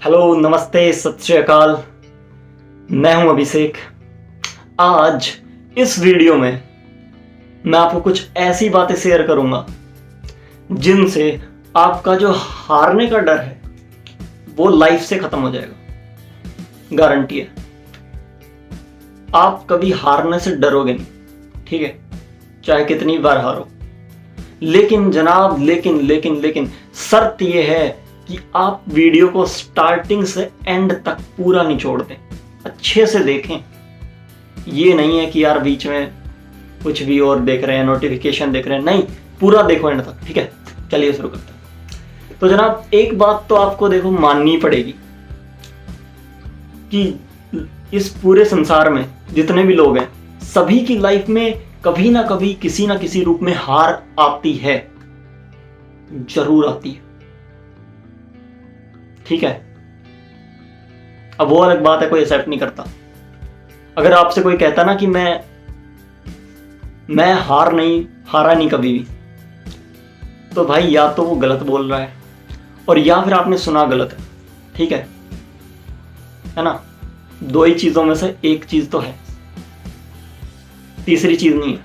Hello, नमस्ते, सत श्री अकाल। मैं हूं अभिषेक। आज इस वीडियो में मैं आपको कुछ ऐसी बातें शेयर करूंगा जिनसे आपका जो हारने का डर है वो लाइफ से खत्म हो जाएगा। गारंटी है, आप कभी हारने से डरोगे नहीं। ठीक है, चाहे कितनी बार हारो। लेकिन जनाब, लेकिन शर्त यह है कि आप वीडियो को स्टार्टिंग से एंड तक पूरा निचोड़ दें, अच्छे से देखें। ये नहीं है कि यार बीच में कुछ भी और देख रहे हैं, नोटिफिकेशन देख रहे हैं, नहीं, पूरा देखो एंड तक। ठीक है, चलिए शुरू करते हैं। तो जनाब, एक बात तो आपको देखो माननी पड़ेगी कि इस पूरे संसार में जितने भी लोग हैं, सभी की लाइफ में कभी ना कभी किसी ना किसी रूप में हार आती है, जरूर आती है। ठीक है, अब वो अलग बात है, कोई एक्सेप्ट नहीं करता। अगर आपसे कोई कहता ना कि मैं हारा नहीं कभी भी, तो भाई या तो वो गलत बोल रहा है और या फिर आपने सुना गलत है। ठीक है ना? दो ही चीजों में से एक चीज तो है, तीसरी चीज नहीं है।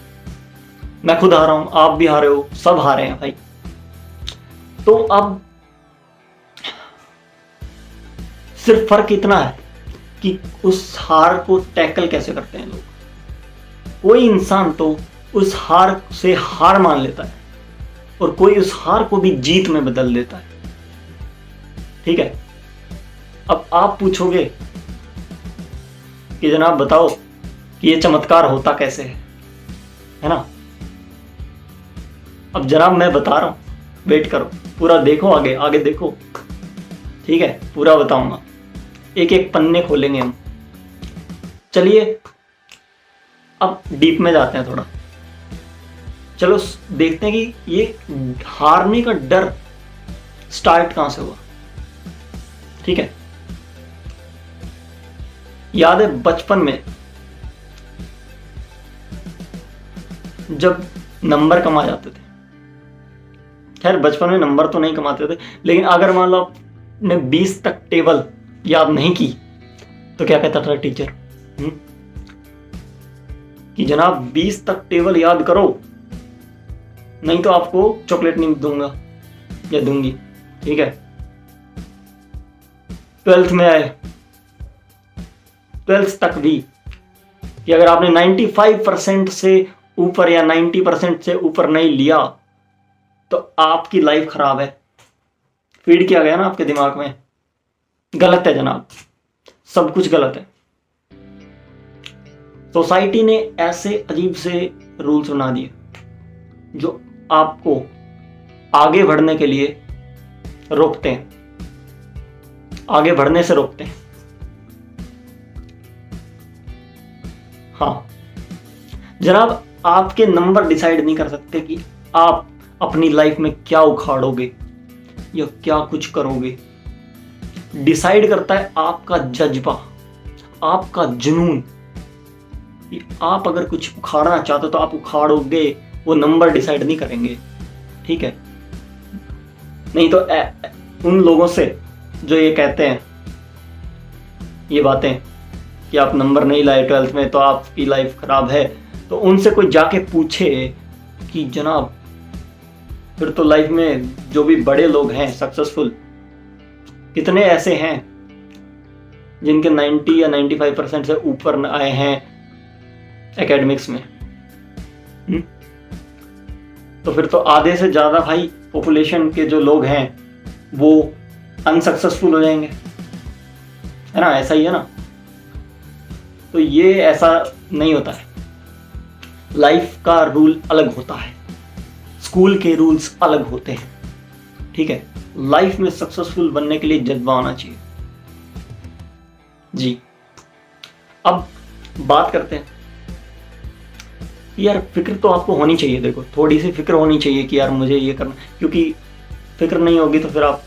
मैं खुद हारा हूं, आप भी हारे हो, सब हारे हैं भाई। तो अब सिर्फ फर्क इतना है कि उस हार को टैकल कैसे करते हैं लोग। कोई इंसान तो उस हार से हार मान लेता है और कोई उस हार को भी जीत में बदल देता है। ठीक है, अब आप पूछोगे कि जनाब बताओ कि ये चमत्कार होता कैसे है ना? अब जनाब मैं बता रहा हूं, वेट करो, पूरा देखो, आगे आगे देखो। ठीक है, पूरा बताऊंगा, एक एक पन्ने खोलेंगे हम। चलिए अब डीप में जाते हैं थोड़ा। चलो देखते हैं कि ये हारने का डर स्टार्ट कहां से हुआ। ठीक है, याद है बचपन में जब नंबर कमा जाते थे। खैर बचपन में नंबर तो नहीं कमाते थे, लेकिन अगर मान लो आपने 20 तक टेबल याद नहीं की तो क्या कहता था टीचर? कि जनाब 20 तक टेबल याद करो, नहीं तो आपको चॉकलेट नहीं दूंगा या दूंगी। ठीक है, 12th में आए, 12th तक भी कि अगर आपने 95% से ऊपर या 90% से ऊपर नहीं लिया तो आपकी लाइफ खराब है। फीड किया गया ना आपके दिमाग में, गलत है जनाब, सब कुछ गलत है। सोसाइटी ने ऐसे अजीब से रूल्स बना दिए जो आपको आगे बढ़ने के लिए रोकते हैं, आगे बढ़ने से रोकते हैं। हाँ जनाब, आपके नंबर डिसाइड नहीं कर सकते कि आप अपनी लाइफ में क्या उखाड़ोगे या क्या कुछ करोगे। डिसाइड करता है आपका जज्बा, आपका जुनून। कि आप अगर कुछ उखाड़ना चाहते हो तो आप उखाड़ोगे, वो नंबर डिसाइड नहीं करेंगे। ठीक है, नहीं तो उन लोगों से जो ये कहते हैं ये बातें कि आप नंबर नहीं लाए 12th में तो आपकी लाइफ खराब है, तो उनसे कोई जाके पूछे कि जनाब फिर तो लाइफ में जो भी बड़े लोग हैं सक्सेसफुल, कितने ऐसे हैं जिनके 90 या 95% से ऊपर आए हैं एकेडमिक्स में? तो फिर तो आधे से ज्यादा भाई पॉपुलेशन के जो लोग हैं वो अनसक्सेसफुल हो जाएंगे, है ना? ऐसा ही है ना? तो ये ऐसा नहीं होता है। लाइफ का रूल अलग होता है, स्कूल के रूल्स अलग होते हैं। ठीक है, लाइफ में सक्सेसफुल बनने के लिए जज्बा होना चाहिए जी। अब बात करते हैं यार, फिक्र तो आपको होनी चाहिए। देखो, थोड़ी सी फिक्र होनी चाहिए कि यार मुझे ये करना, क्योंकि फिक्र नहीं होगी तो फिर आप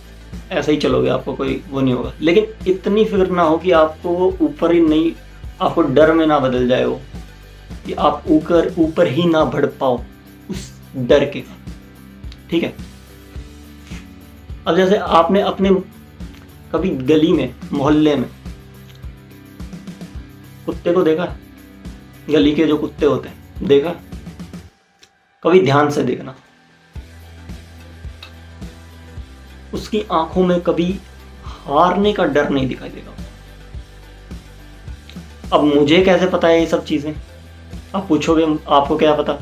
ऐसे ही चलोगे, आपको कोई वो नहीं होगा। लेकिन इतनी फिक्र ना हो कि आपको ऊपर ही नहीं, आपको डर में ना बदल जाए वो, कि आप ऊपर ही ना बढ़ पाओ उस डर के। ठीक है, अब जैसे आपने अपने कभी गली में, मोहल्ले में कुत्ते को देखा है? गली के जो कुत्ते होते हैं देखा? कभी ध्यान से देखना, उसकी आंखों में कभी हारने का डर नहीं दिखाई देगा। अब मुझे कैसे पता है ये सब चीजें? आप पूछोगे आपको क्या पता?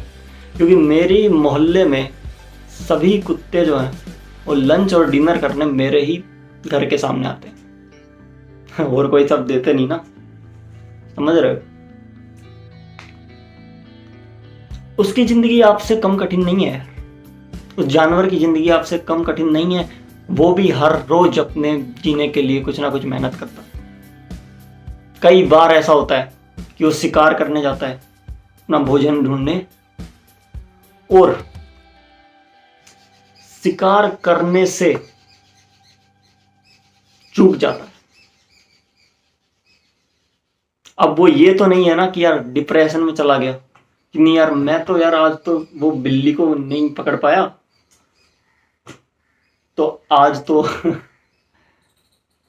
क्योंकि मेरी मोहल्ले में सभी कुत्ते जो हैं वो लंच और डिनर करने मेरे ही घर के सामने आते हैं। और कोई सब देते नहीं ना, समझ रहे हो? उसकी जिंदगी आपसे कम कठिन नहीं है, उस जानवर की जिंदगी आपसे कम कठिन नहीं है। वो भी हर रोज अपने जीने के लिए कुछ ना कुछ मेहनत करता है। कई बार ऐसा होता है कि वो शिकार करने जाता है अपना भोजन ढूंढने, और शिकार करने से चूक जाता है। अब वो ये तो नहीं है ना कि यार डिप्रेशन में चला गया कि नहीं यार मैं तो यार आज तो वो बिल्ली को नहीं पकड़ पाया तो आज तो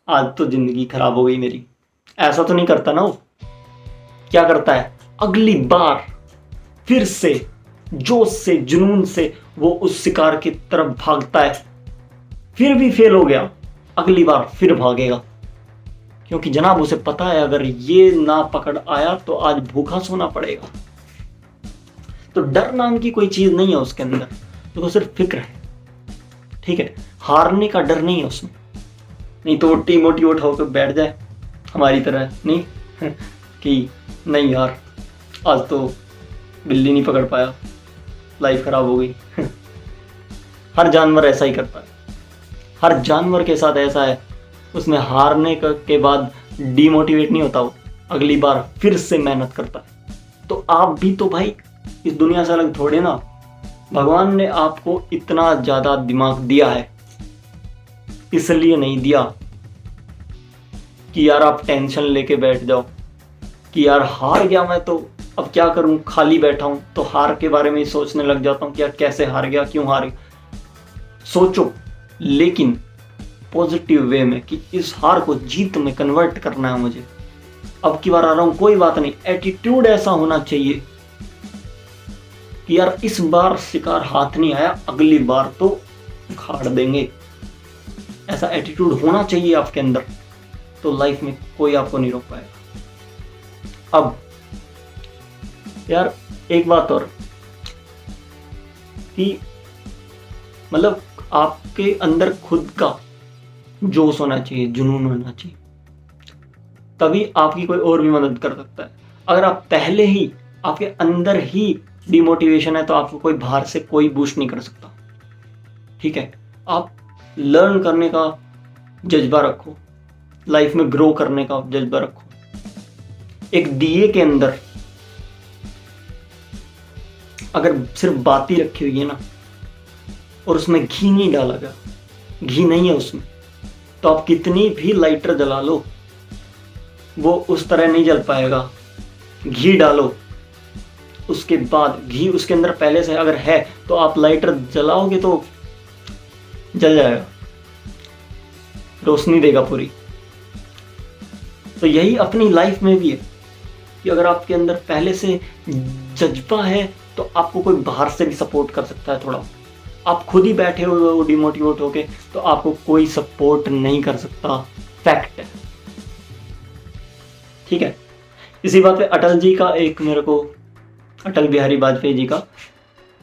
आज तो जिंदगी खराब हो गई मेरी। ऐसा तो नहीं करता ना वो। क्या करता है? अगली बार फिर से जोश से, जुनून से वो उस शिकार की तरफ भागता है। फिर भी फेल हो गया, अगली बार फिर भागेगा, क्योंकि जनाब उसे पता है अगर ये ना पकड़ आया तो आज भूखा सोना पड़ेगा। तो डर नाम की कोई चीज नहीं है उसके अंदर, तो सिर्फ फिक्र है। ठीक है, हारने का डर नहीं है उसमें। नहीं तो वो डिमोटिवेट होकर बैठ जाए हमारी तरह, नहीं कि नहीं यार आज तो बिल्ली नहीं पकड़ पाया, लाइफ खराब हो गई। हर जानवर ऐसा ही करता है, हर जानवर के साथ ऐसा है। उसमें हारने के बाद डिमोटिवेट नहीं होता, वो अगली बार फिर से मेहनत करता है। तो आप भी तो भाई इस दुनिया से अलग थोड़े ना। भगवान ने आपको इतना ज्यादा दिमाग दिया है, इसलिए नहीं दिया कि यार आप टेंशन लेके बैठ जाओ कि यार हार गया मैं तो अब क्या करूं, खाली बैठा हूं तो हार के बारे में ही सोचने लग जाता हूं कि यार कैसे हार गया, क्यों हार गया। सोचो, लेकिन पॉजिटिव वे में कि इस हार को जीत में कन्वर्ट करना है मुझे। अब की बार आ रहा हूं, कोई बात नहीं। एटीट्यूड ऐसा होना चाहिए कि यार इस बार शिकार हाथ नहीं आया, अगली बार तो उखाड़ देंगे। ऐसा एटीट्यूड होना चाहिए आपके अंदर, तो लाइफ में कोई आपको नहीं रोक पाएगा। अब यार एक बात और कि मतलब आपके अंदर खुद का जोश होना चाहिए, जुनून होना चाहिए, तभी आपकी कोई और भी मदद कर सकता है। अगर आप पहले ही आपके अंदर ही डिमोटिवेशन है तो आपको कोई बाहर से कोई बूस्ट नहीं कर सकता। ठीक है, आप लर्न करने का जज्बा रखो, लाइफ में ग्रो करने का जज्बा रखो। एक दिए के अंदर अगर सिर्फ बाती रखी हुई है ना और उसमें घी नहीं डाला गया, घी नहीं है उसमें, तो आप कितनी भी लाइटर जला लो वो उस तरह नहीं जल पाएगा। घी डालो, उसके बाद घी उसके अंदर पहले से अगर है तो आप लाइटर जलाओगे तो जल जाएगा, रोशनी देगा पूरी। तो यही अपनी लाइफ में भी है कि अगर आपके अंदर पहले से जज्बा है तो आपको कोई बाहर से भी सपोर्ट कर सकता है। थोड़ा आप खुद ही बैठे हुए हो डिमोटिवेट होके तो आपको कोई सपोर्ट नहीं कर सकता, फैक्ट है। ठीक है, इसी बात पे अटल जी का एक मेरे को, अटल बिहारी वाजपेयी जी का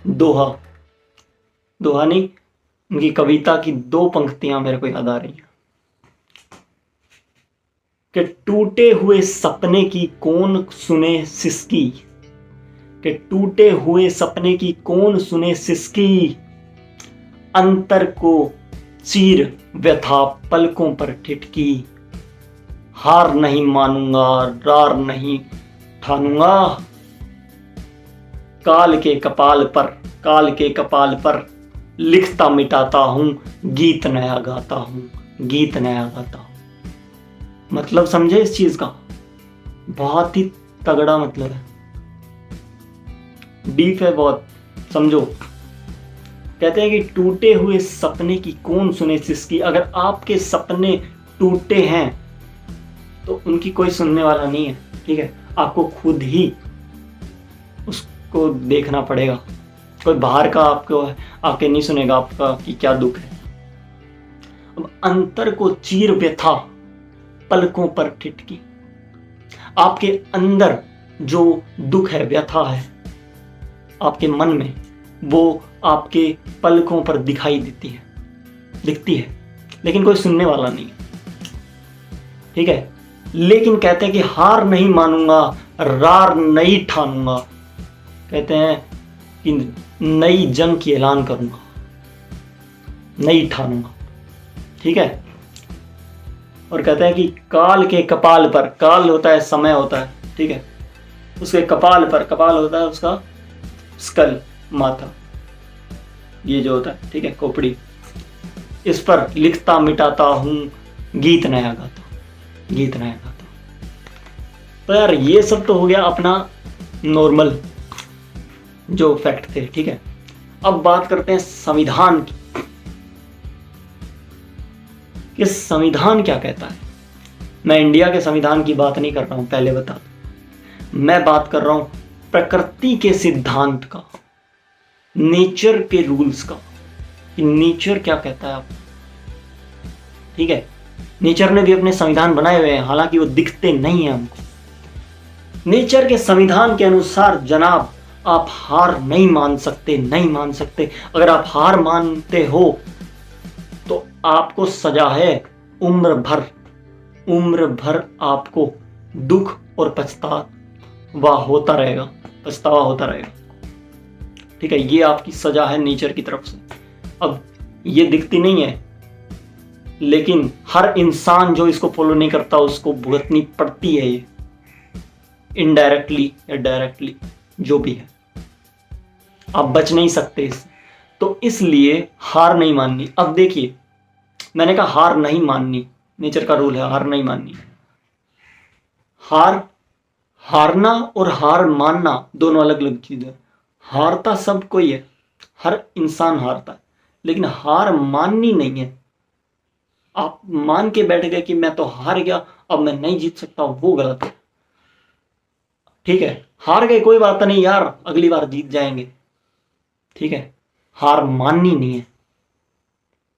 दोहा नहीं, उनकी कविता की 2 पंक्तियां मेरे को याद आ रही हैं कि टूटे हुए सपने की कौन सुने सिसकी, कि टूटे हुए सपने की कौन सुने सिसकी, अंतर को चीर व्यथा पलकों पर ठिठकी, हार नहीं मानूंगा रार नहीं ठानूंगा, काल के कपाल पर लिखता मिटाता हूं, गीत नया गाता हूं। मतलब समझे इस चीज का? बहुत ही तगड़ा मतलब है, डीप है बहुत, समझो। कहते हैं कि टूटे हुए सपने की कौन सुने सिसकी। अगर आपके सपने टूटे हैं तो उनकी कोई सुनने वाला नहीं है, ठीक है। आपको खुद ही उसको देखना पड़ेगा, कोई बाहर का आपको आके नहीं सुनेगा आपका कि क्या दुख है। अब अंतर को चीर व्यथा पलकों पर ठिठकी, आपके अंदर जो दुख है, व्यथा है आपके मन में, वो आपके पलकों पर दिखाई दिखती है, लेकिन कोई सुनने वाला नहीं है, ठीक है। लेकिन कहते हैं कि हार नहीं मानूंगा, रार नहीं ठानूंगा, कहते हैं कि नई जंग की ऐलान करूंगा, नई ठानूंगा, ठीक है। और कहते हैं कि काल के कपाल पर, काल होता है समय होता है, ठीक है, उसके कपाल पर, कपाल होता है उसका स्कल, माथा, ये जो होता है, ठीक है, खोपड़ी, इस पर लिखता मिटाता हूं गीत नया गाता, गीत नया गाता। तो यार ये सब तो हो गया अपना नॉर्मल जो फैक्ट थे, ठीक है। अब बात करते हैं संविधान की, कि संविधान क्या कहता है। मैं इंडिया के संविधान की बात नहीं कर रहा हूं, पहले बता दूं। मैं बात कर रहा हूं प्रकृति के सिद्धांत का, नेचर के रूल्स का, कि नेचर क्या कहता है आप, ठीक है। नेचर ने भी अपने संविधान बनाए हुए हैं, हालांकि वो दिखते नहीं है हमको। नेचर के संविधान के अनुसार जनाब आप हार नहीं मान सकते, नहीं मान सकते। अगर आप हार मानते हो तो आपको सजा है उम्र भर आपको दुख और पछतावा होता रहेगा, ठीक है। ये आपकी सजा है नेचर की तरफ से। अब ये दिखती नहीं है, लेकिन हर इंसान जो इसको फॉलो नहीं करता उसको भुगतनी पड़ती है, ये इनडायरेक्टली या डायरेक्टली जो भी है, आप बच नहीं सकते इससे। तो इसलिए हार नहीं माननी। अब देखिए, मैंने कहा हार नहीं माननी, नेचर का रूल है हार नहीं माननी। हारना और हार मानना दोनों अलग अलग चीज है। हारता सब कोई है, हर इंसान हारता है, लेकिन हार माननी नहीं है। आप मान के बैठ गए कि मैं तो हार गया, अब मैं नहीं जीत सकता, वो गलत है, ठीक है। हार गए कोई बात नहीं यार, अगली बार जीत जाएंगे, ठीक है। हार माननी नहीं है,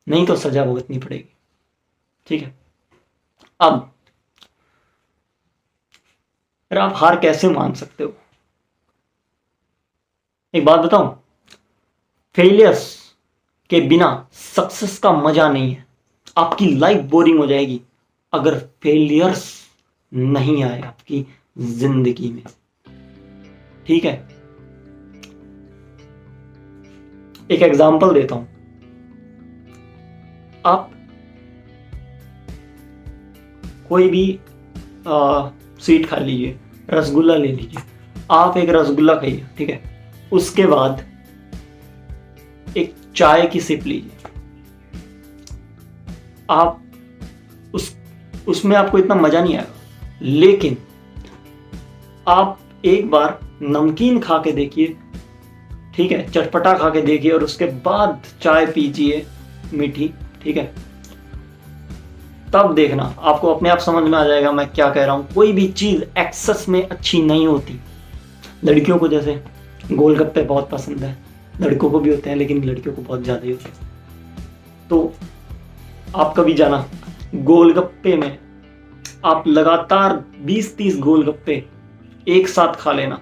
नहीं तो सजा भुगतनी पड़ेगी, ठीक है। अब फिर आप हार कैसे मान सकते हो? एक बात बताऊं, फेलियर्स के बिना सक्सेस का मजा नहीं है। आपकी लाइफ बोरिंग हो जाएगी अगर फेलियर्स नहीं आए आपकी जिंदगी में, ठीक है। एक एग्जांपल देता हूं, आप कोई भी स्वीट खा लीजिए, रसगुल्ला ले लीजिए, आप एक रसगुल्ला खाइए, ठीक है। उसके बाद एक चाय की सिप लीजिए, आप उसमें आपको इतना मजा नहीं आएगा, लेकिन आप एक बार नमकीन खा के देखिए, ठीक है, चटपटा खा के देखिए, और उसके बाद चाय पीजिए मीठी, ठीक है। तब देखना आपको अपने आप समझ में आ जाएगा मैं क्या कह रहा हूं। कोई भी चीज एक्सेस में अच्छी नहीं होती। लड़कियों को जैसे गोलगप्पे बहुत पसंद है, लड़कों को भी होते हैं, लेकिन लड़कियों को बहुत ज्यादा ही होते हैं। तो आप कभी जाना गोलगप्पे में, आप लगातार 20-30 गोलगप्पे एक साथ खा लेना,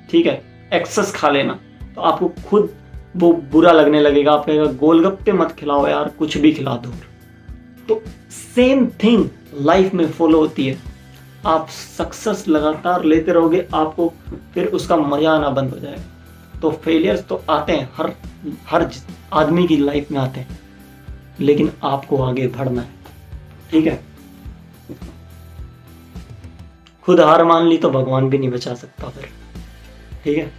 ठीक है, एक्सेस खा लेना, तो आपको खुद वो बुरा लगने लगेगा। आप कहेगा गोलगप्पे मत खिलाओ यार, कुछ भी खिला दो। तो सेम थिंग लाइफ में फॉलो होती है। आप सक्सेस लगातार लेते रहोगे, आपको फिर उसका मजा आना बंद हो जाएगा। तो फेलियर्स तो आते हैं, हर आदमी की लाइफ में आते हैं, लेकिन आपको आगे बढ़ना है, ठीक है। खुद हार मान ली तो भगवान भी नहीं बचा सकता फिर, ठीक है।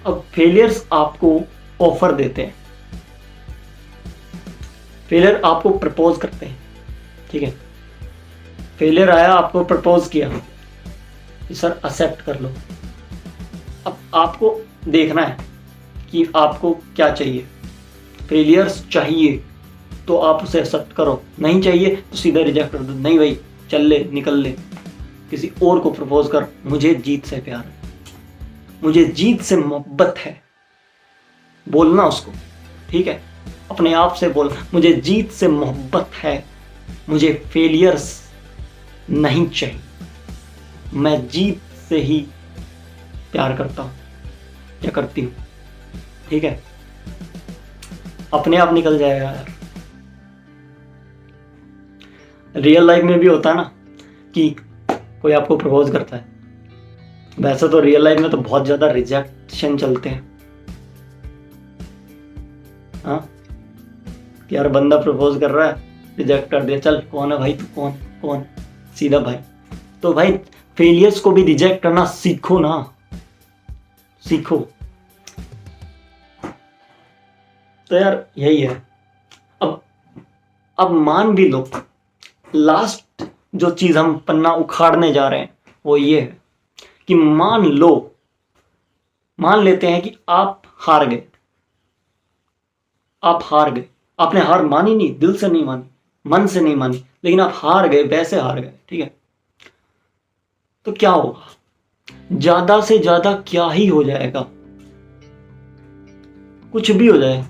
अब फेलियर्स आपको ऑफर देते हैं, फेलियर आपको प्रपोज करते हैं, ठीक है। फेलियर आया, आपको प्रपोज किया कि सर एक्सेप्ट कर लो। अब आपको देखना है कि आपको क्या चाहिए। फेलियर्स चाहिए तो आप उसे एक्सेप्ट करो, नहीं चाहिए तो सीधा रिजेक्ट कर दो। नहीं भाई, चल ले, निकल ले, किसी और को प्रपोज कर, मुझे जीत से प्यार है, मुझे जीत से मोहब्बत है, बोलना उसको, ठीक है? अपने आप से बोल, मुझे जीत से मोहब्बत है, मुझे फेलियर्स नहीं चाहिए, मैं जीत से ही प्यार करता हूं या करती हूं, ठीक है? अपने आप निकल जाएगा यार। रियल लाइफ में भी होता है ना कि कोई आपको प्रपोज करता है, वैसे तो रियल लाइफ में तो बहुत ज्यादा रिजेक्शन चलते हैं, हाँ, कि यार बंदा प्रपोज कर रहा है, रिजेक्ट कर दिया, चल कौन है भाई तू, कौन कौन, सीधा भाई। तो भाई फेलियर्स को भी रिजेक्ट करना सीखो ना, सीखो। तो यार यही है। अब मान भी लो, लास्ट जो चीज हम पन्ना उखाड़ने जा रहे हैं वो ये है कि मान लेते हैं कि आप हार गए, आपने हार मानी नहीं, दिल से नहीं मानी, मन से नहीं मानी, लेकिन आप हार गए, वैसे हार गए, ठीक है? तो क्या होगा? ज्यादा से ज्यादा क्या ही हो जाएगा, कुछ भी हो जाए,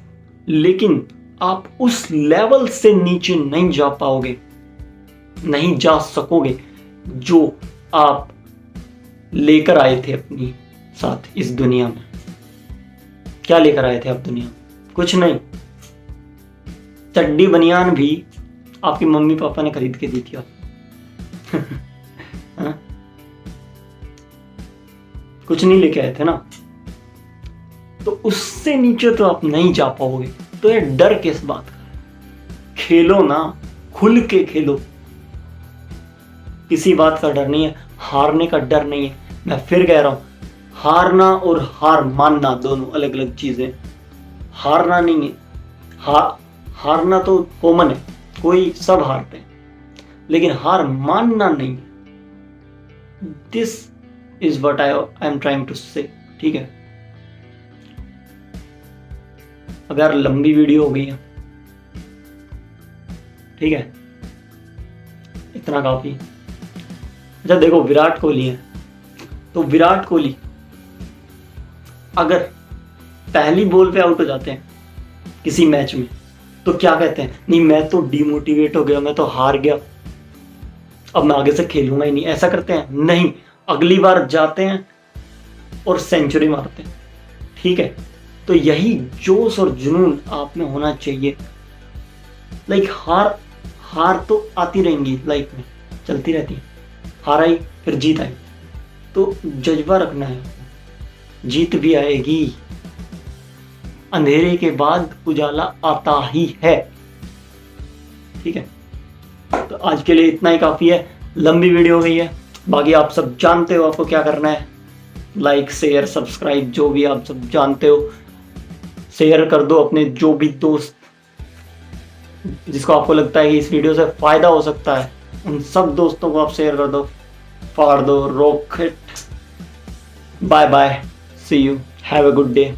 लेकिन आप उस लेवल से नीचे नहीं जा पाओगे, नहीं जा सकोगे जो आप लेकर आए थे अपनी साथ इस दुनिया में। क्या लेकर आए थे आप दुनिया में? कुछ नहीं। चड्डी बनियान भी आपकी मम्मी पापा ने खरीद के दी थी आपको। हाँ? कुछ नहीं लेके आए थे ना, तो उससे नीचे तो आप नहीं जा पाओगे। तो ये डर किस बात का? खेलो ना, खुल के खेलो, किसी बात का डर नहीं है, हारने का डर नहीं है। मैं फिर कह रहा हूं, हारना और हार मानना दोनों अलग अलग चीजें। हारना नहीं है, हारना तो कॉमन है, कोई सब हारते हैं, लेकिन हार मानना नहीं है। This is what I am trying to say, ठीक है? अब यार लंबी वीडियो हो गई है, ठीक है? इतना काफी। अच्छा देखो, विराट कोहली है, तो विराट कोहली अगर पहली बॉल पे आउट हो जाते हैं किसी मैच में, तो क्या कहते हैं? नहीं मैं तो डिमोटिवेट हो गया, मैं तो हार गया, अब मैं आगे से खेलूंगा ही नहीं, ऐसा करते हैं? नहीं, अगली बार जाते हैं और सेंचुरी मारते हैं, ठीक है? तो यही जोश और जुनून आप में होना चाहिए। लाइक हार तो आती रहेंगी लाइफ में, चलती रहती है, हार आई फिर जीत आई, तो जज्बा रखना है, जीत भी आएगी। अंधेरे के बाद उजाला आता ही है, ठीक है? तो आज के लिए इतना ही काफी है, लंबी वीडियो हो गई है। बाकी आप सब जानते हो आपको क्या करना है, लाइक शेयर सब्सक्राइब जो भी आप सब जानते हो, शेयर कर दो अपने जो भी दोस्त जिसको आपको लगता है कि इस वीडियो से फायदा हो सकता है, उन सब दोस्तों को आप शेयर कर दो, फाड़ दो rocket. Bye bye, see you, have a good day.